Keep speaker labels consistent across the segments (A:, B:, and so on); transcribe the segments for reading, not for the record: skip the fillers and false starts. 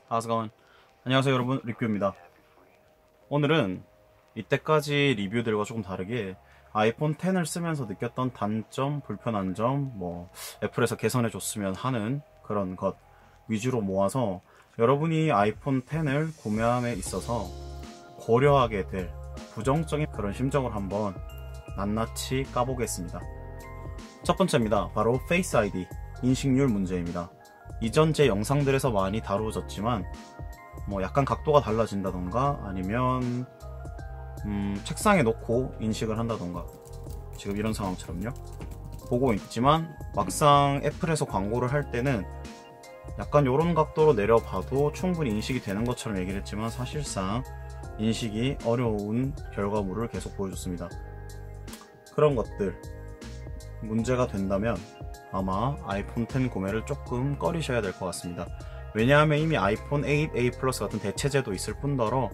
A: How's it going? 안녕하세요 여러분, 리뷰입니다. 오늘은 이때까지 리뷰들과 조금 다르게 아이폰 X을 쓰면서 느꼈던 단점, 불편한 점, 애플에서 개선해줬으면 하는 그런 것 위주로 모아서 여러분이 아이폰 X을 구매함에 있어서 고려하게 될 부정적인 그런 심정을 한번 낱낱이 까보겠습니다. 첫 번째입니다. 바로 페이스 아이디, 인식률 문제입니다. 이전 제 영상들에서 많이 다루어졌지만 약간 각도가 달라진다던가 아니면 책상에 놓고 인식을 한다던가 지금 이런 상황처럼요 보고 있지만 막상 애플에서 광고를 할 때는 약간 이런 각도로 내려봐도 충분히 인식이 되는 것처럼 얘기를 했지만 사실상 인식이 어려운 결과물을 계속 보여줬습니다. 그런 것들 문제가 된다면 아마 아이폰 X 구매를 조금 꺼리셔야 될 것 같습니다. 왜냐하면 이미 아이폰 8, 8 플러스 같은 대체제도 있을 뿐더러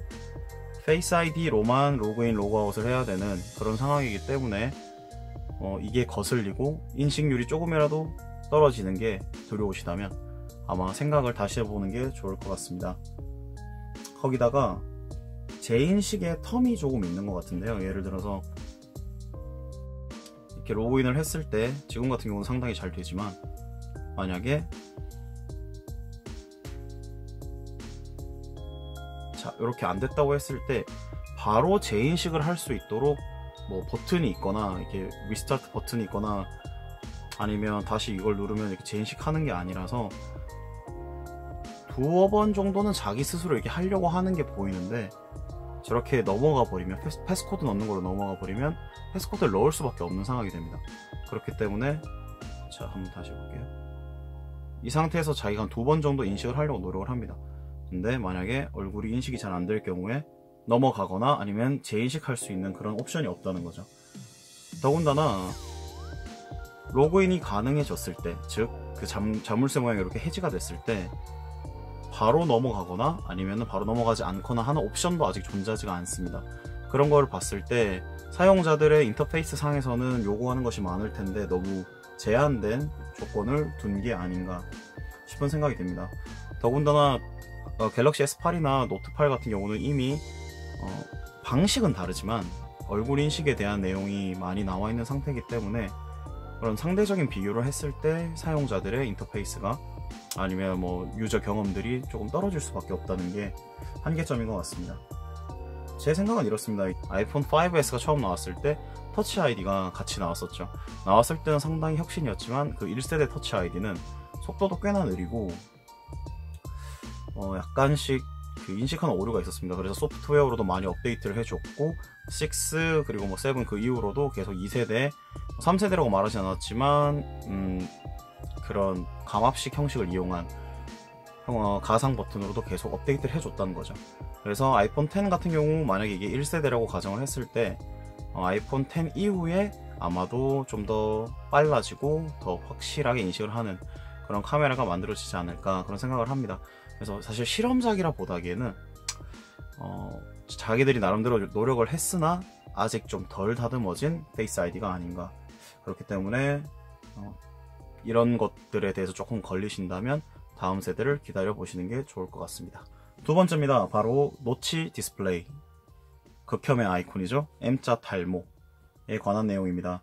A: 페이스 아이디로만 로그인, 로그아웃을 해야 되는 그런 상황이기 때문에 이게 거슬리고 인식률이 조금이라도 떨어지는 게 두려우시다면 아마 생각을 다시 해보는 게 좋을 것 같습니다. 거기다가 재인식의 텀이 조금 있는 것 같은데요. 예를 들어서 이렇게 로그인을 했을 때 지금 같은 경우는 상당히 잘 되지만 만약에 이렇게 안 됐다고 했을 때 바로 재인식을 할 수 있도록 버튼이 있거나 이렇게 리스타트 버튼이 있거나 아니면 다시 이걸 누르면 이렇게 재인식하는 게 아니라서 두어 번 정도는 자기 스스로 이렇게 하려고 하는 게 보이는데 저렇게 넘어가 버리면 패스코드 넣는 걸로 넘어가 버리면 패스코드를 넣을 수밖에 없는 상황이 됩니다. 그렇기 때문에 한번 다시 볼게요. 이 상태에서 자기가 한 두 번 정도 인식을 하려고 노력을 합니다. 근데 만약에 얼굴이 인식이 잘 안 될 경우에 넘어가거나 아니면 재인식할 수 있는 그런 옵션이 없다는 거죠. 더군다나 로그인이 가능해졌을 때, 즉 그 자물쇠 모양이 이렇게 해지가 됐을 때 바로 넘어가거나 아니면 바로 넘어가지 않거나 하는 옵션도 아직 존재하지가 않습니다. 그런 걸 봤을 때 사용자들의 인터페이스 상에서는 요구하는 것이 많을 텐데 너무 제한된 조건을 둔 게 아닌가 싶은 생각이 듭니다. 더군다나 갤럭시 S8이나 노트8 같은 경우는 이미 방식은 다르지만 얼굴 인식에 대한 내용이 많이 나와 있는 상태이기 때문에 그런 상대적인 비교를 했을 때 사용자들의 인터페이스가 아니면 유저 경험들이 조금 떨어질 수밖에 없다는 게 한계점인 것 같습니다. 제 생각은 이렇습니다. 아이폰 5S가 처음 나왔을 때 터치 아이디가 같이 나왔었죠. 나왔을 때는 상당히 혁신이었지만 그 1세대 터치 아이디는 속도도 꽤나 느리고 약간씩 그 인식하는 오류가 있었습니다. 그래서 소프트웨어로도 많이 업데이트를 해줬고 6 그리고 7 그 이후로도 계속 2세대 3세대라고 말하지 않았지만 그런 감압식 형식을 이용한 가상 버튼으로도 계속 업데이트를 해줬다는 거죠. 그래서 아이폰 X 같은 경우 만약에 이게 1세대라고 가정을 했을 때 아이폰 X 이후에 아마도 좀 더 빨라지고 더 확실하게 인식을 하는 그런 카메라가 만들어지지 않을까 그런 생각을 합니다. 그래서 사실 실험작이라 보다기에는 자기들이 나름대로 노력을 했으나 아직 좀 덜 다듬어진 페이스 아이디가 아닌가. 그렇기 때문에 이런 것들에 대해서 조금 걸리신다면 다음 세대를 기다려 보시는 게 좋을 것 같습니다. 두 번째입니다. 바로 노치 디스플레이, 극혐의 아이콘이죠. M자 탈모에 관한 내용입니다.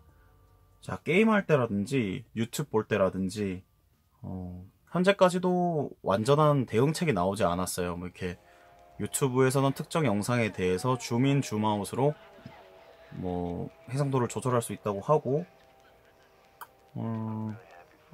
A: 게임할 때라든지 유튜브 볼 때라든지 현재까지도 완전한 대응책이 나오지 않았어요. 이렇게 유튜브에서는 특정 영상에 대해서 줌인 줌아웃으로 해상도를 조절할 수 있다고 하고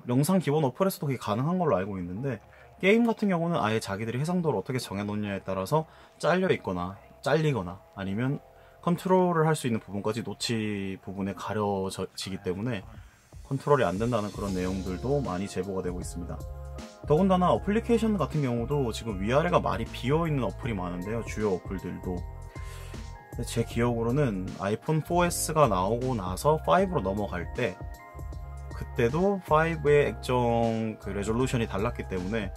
A: 영상 기본 어플에서도 그게 가능한 걸로 알고 있는데 게임 같은 경우는 아예 자기들이 해상도를 어떻게 정해놓느냐에 따라서 잘려 있거나 잘리거나 아니면 컨트롤을 할 수 있는 부분까지 노치 부분에 가려지기 때문에 컨트롤이 안 된다는 그런 내용들도 많이 제보가 되고 있습니다. 더군다나 어플리케이션 같은 경우도 지금 위아래가 많이 비어있는 어플이 많은데요. 주요 어플들도. 제 기억으로는 아이폰 4S가 나오고 나서 5로 넘어갈 때 그때도 5의 액정 그 레졸루션이 달랐기 때문에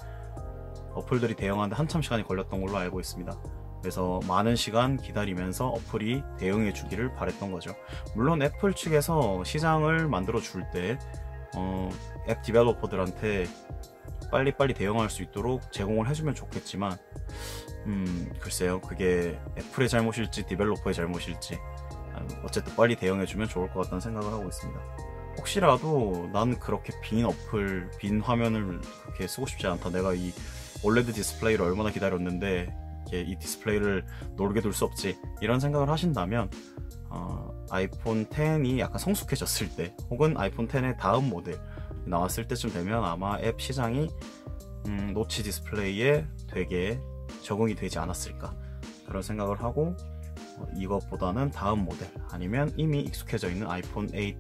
A: 어플들이 대응하는데 한참 시간이 걸렸던 걸로 알고 있습니다. 그래서 많은 시간 기다리면서 어플이 대응해 주기를 바랬던 거죠. 물론 애플 측에서 시장을 만들어 줄 때 앱 디벨로퍼들한테 빨리빨리 대응할 수 있도록 제공을 해주면 좋겠지만 글쎄요, 그게 애플의 잘못일지 디벨로퍼의 잘못일지 어쨌든 빨리 대응해주면 좋을 것 같다는 생각을 하고 있습니다. 혹시라도 난 그렇게 빈 화면을 그렇게 쓰고 싶지 않다, 내가 이 올레드 디스플레이를 얼마나 기다렸는데 이 디스플레이를 노르게 둘 수 없지, 이런 생각을 하신다면 아이폰 X이 약간 성숙해졌을 때, 혹은 아이폰 X의 다음 모델 나왔을 때쯤 되면 아마 앱 시장이 노치 디스플레이에 되게 적응이 되지 않았을까, 그런 생각을 하고 이것보다는 다음 모델 아니면 이미 익숙해져 있는 아이폰 8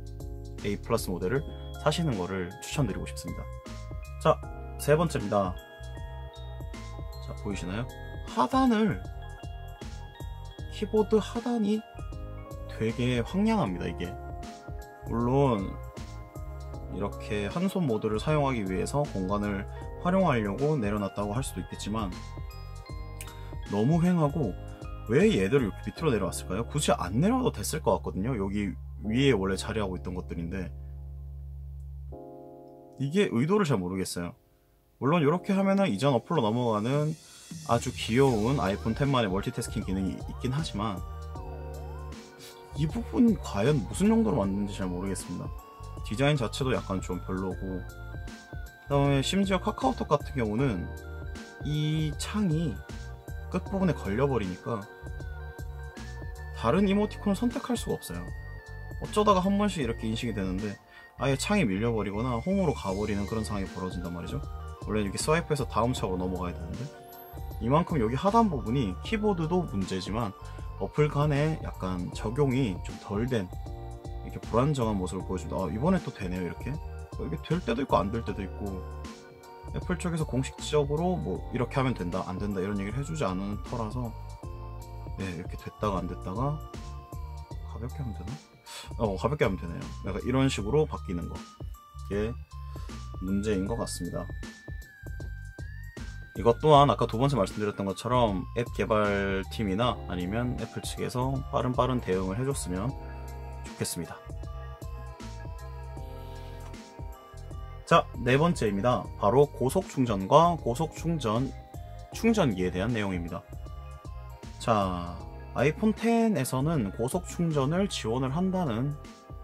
A: A 플러스 모델을 사시는 거를 추천드리고 싶습니다. 자, 세 번째입니다. 자, 보이시나요? 키보드 하단이 되게 황량합니다. 이게 물론 이렇게 한 손 모드를 사용하기 위해서 공간을 활용하려고 내려놨다고 할 수도 있겠지만, 너무 휑하고 왜 얘들을 이렇게 밑으로 내려왔을까요? 굳이 안 내려와도 됐을 것 같거든요. 여기 위에 원래 자리하고 있던 것들인데 이게 의도를 잘 모르겠어요. 물론 이렇게 하면은 이전 어플로 넘어가는 아주 귀여운 아이폰 10만의 멀티태스킹 기능이 있긴 하지만, 이 부분 과연 무슨 용도로 만드는지 잘 모르겠습니다. 디자인 자체도 약간 좀 별로고, 그 다음에 심지어 카카오톡 같은 경우는 이 창이 끝부분에 걸려버리니까 다른 이모티콘을 선택할 수가 없어요. 어쩌다가 한 번씩 이렇게 인식이 되는데 아예 창이 밀려버리거나 홈으로 가버리는 그런 상황이 벌어진단 말이죠. 원래 이렇게 스와이프해서 다음 창으로 넘어가야 되는데, 이만큼 여기 하단 부분이 키보드도 문제지만 어플 간에 약간 적용이 좀 덜 된, 이렇게 불안정한 모습을 보여줍니다. 이번에 또 되네요. 이렇게 이게 될 때도 있고 안 될 때도 있고, 애플 쪽에서 공식적으로 뭐 이렇게 하면 된다 안 된다 이런 얘기를 해주지 않은 터라서, 네, 이렇게 됐다가 안 됐다가 가볍게 하면 되나? 가볍게 하면 되네요. 약간 이런 식으로 바뀌는 거, 이게 문제인 것 같습니다. 이것 또한 아까 두 번째 말씀드렸던 것처럼 앱 개발팀이나 아니면 애플 측에서 빠른 대응을 해줬으면 좋겠습니다. 자, 네 번째입니다. 바로 고속 충전과 고속 충전기에 대한 내용입니다. 자, 아이폰 X에서는 고속 충전을 지원을 한다는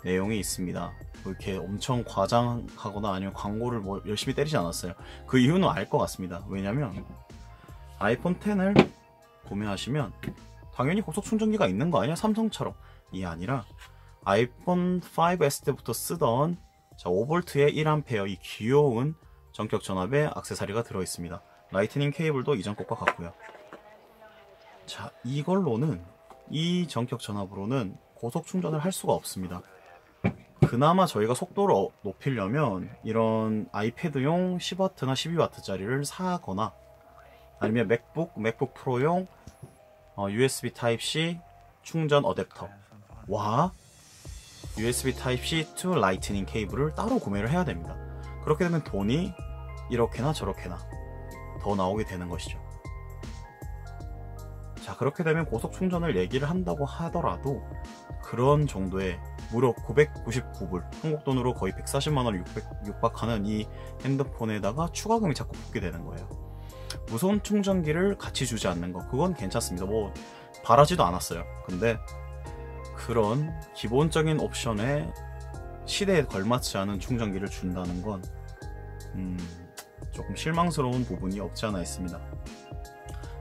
A: 내용이 있습니다. 뭐 이렇게 엄청 과장하거나 아니면 광고를 뭐 열심히 때리지 않았어요. 그 이유는 알 것 같습니다. 왜냐면 아이폰 X를 구매하시면 당연히 고속 충전기가 있는 거 아니야? 삼성처럼. 이 아니라 아이폰 5S 때부터 쓰던 5V의 1A 이 귀여운 전격 전압의 액세서리가 들어있습니다. 라이트닝 케이블도 이전 것과 같고요. 자, 이걸로는, 이 전격 전압으로는 고속 충전을 할 수가 없습니다. 그나마 저희가 속도를 높이려면 이런 아이패드용 10W나 12W짜리를 사거나, 아니면 맥북 프로용 USB Type-C 충전 어댑터와 USB Type-C to 라이트닝 케이블을 따로 구매를 해야 됩니다. 그렇게 되면 돈이 이렇게나 저렇게나 더 나오게 되는 것이죠. 자, 그렇게 되면 고속 충전을 얘기를 한다고 하더라도 그런 정도의 무려 999불, 한국 돈으로 거의 140만원을 육박하는 이 핸드폰에다가 추가금이 자꾸 붙게 되는 거예요. 무선 충전기를 같이 주지 않는 거, 그건 괜찮습니다. 뭐 바라지도 않았어요. 근데 그런 기본적인 옵션에 시대에 걸맞지 않은 충전기를 준다는 건 조금 실망스러운 부분이 없지 않아 있습니다.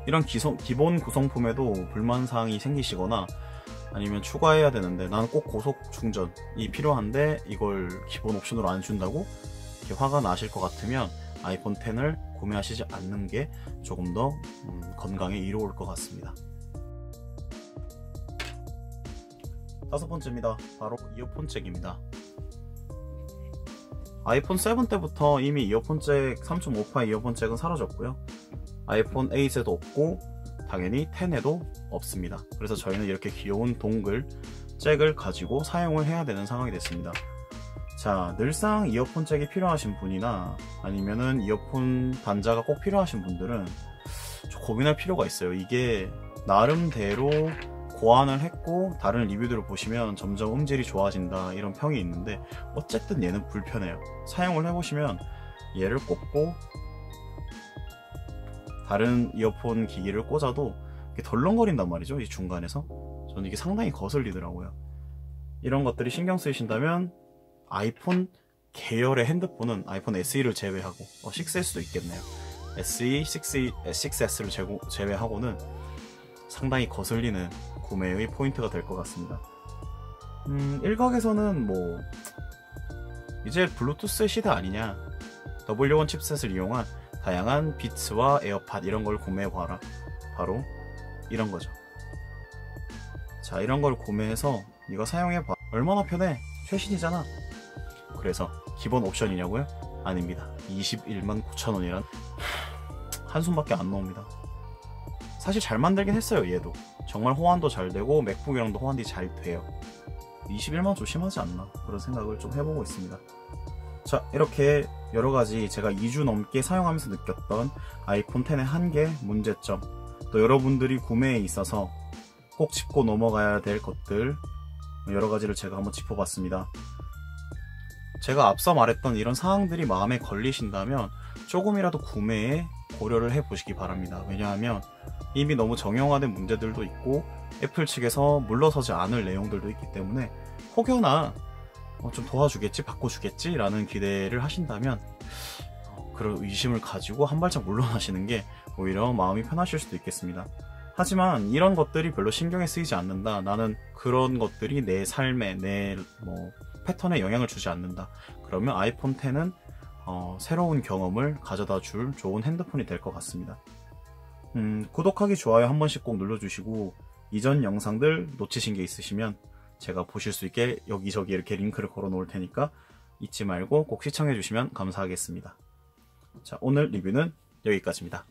A: 이런 기본 구성품에도 불만사항이 생기시거나 아니면 추가해야 되는데 나는 꼭 고속 충전이 필요한데 이걸 기본 옵션으로 안 준다고 이렇게 화가 나실 것 같으면 아이폰 X를 구매하시지 않는 게 조금 더 건강에 이로울 것 같습니다. 다섯 번째입니다. 바로 이어폰 잭입니다. 아이폰 7 때부터 이미 이어폰 잭 3.5파의 이어폰 잭은 사라졌고요. 아이폰 8에도 없고 당연히 10에도 없습니다. 그래서 저희는 이렇게 귀여운 동글 잭을 가지고 사용을 해야 되는 상황이 됐습니다. 자, 늘상 이어폰 잭이 필요하신 분이나 아니면은 이어폰 단자가 꼭 필요하신 분들은 좀 고민할 필요가 있어요. 이게 나름대로 고안을 했고 다른 리뷰들을 보시면 점점 음질이 좋아진다 이런 평이 있는데 어쨌든 얘는 불편해요. 사용을 해보시면 얘를 꼽고 다른 이어폰 기기를 꽂아도 이게 덜렁거린단 말이죠. 이 중간에서. 저는 이게 상당히 거슬리더라고요. 이런 것들이 신경 쓰이신다면 아이폰 계열의 핸드폰은 아이폰 SE를 제외하고 6S도 있겠네요. SE, 6S를 제외하고는 상당히 거슬리는 구매의 포인트가 될 것 같습니다. 일각에서는 뭐 이제 블루투스의 시대 아니냐, W1 칩셋을 이용한 다양한 비츠와 에어팟 이런 걸 구매해봐라, 바로 이런 거죠. 자, 이런 걸 구매해서 이거 사용해봐. 얼마나 편해, 최신이잖아. 그래서 기본 옵션이냐고요? 아닙니다. 219,000원이란 한숨밖에 안 나옵니다. 사실 잘 만들긴 했어요. 얘도 정말 호환도 잘 되고 맥북이랑도 호환이 잘 돼요. 21만 조심하지 않나, 그런 생각을 좀 해보고 있습니다. 자, 이렇게 여러가지 제가 2주 넘게 사용하면서 느꼈던 아이폰 X의 한계, 문제점, 또 여러분들이 구매에 있어서 꼭 짚고 넘어가야 될 것들, 여러가지를 제가 한번 짚어봤습니다. 제가 앞서 말했던 이런 사항들이 마음에 걸리신다면 조금이라도 구매에 고려를 해보시기 바랍니다. 왜냐하면 이미 너무 정형화된 문제들도 있고 애플 측에서 물러서지 않을 내용들도 있기 때문에 혹여나 좀 도와주겠지, 바꿔주겠지 라는 기대를 하신다면 그런 의심을 가지고 한 발짝 물러나시는 게 오히려 마음이 편하실 수도 있겠습니다. 하지만 이런 것들이 별로 신경에 쓰이지 않는다, 나는 그런 것들이 내 삶에, 내 패턴에 영향을 주지 않는다, 그러면 아이폰 X는 새로운 경험을 가져다 줄 좋은 핸드폰이 될 것 같습니다. 구독하기, 좋아요 한 번씩 꼭 눌러주시고, 이전 영상들 놓치신 게 있으시면 제가 보실 수 있게 여기저기 이렇게 링크를 걸어 놓을 테니까 잊지 말고 꼭 시청해 주시면 감사하겠습니다. 자, 오늘 리뷰는 여기까지입니다.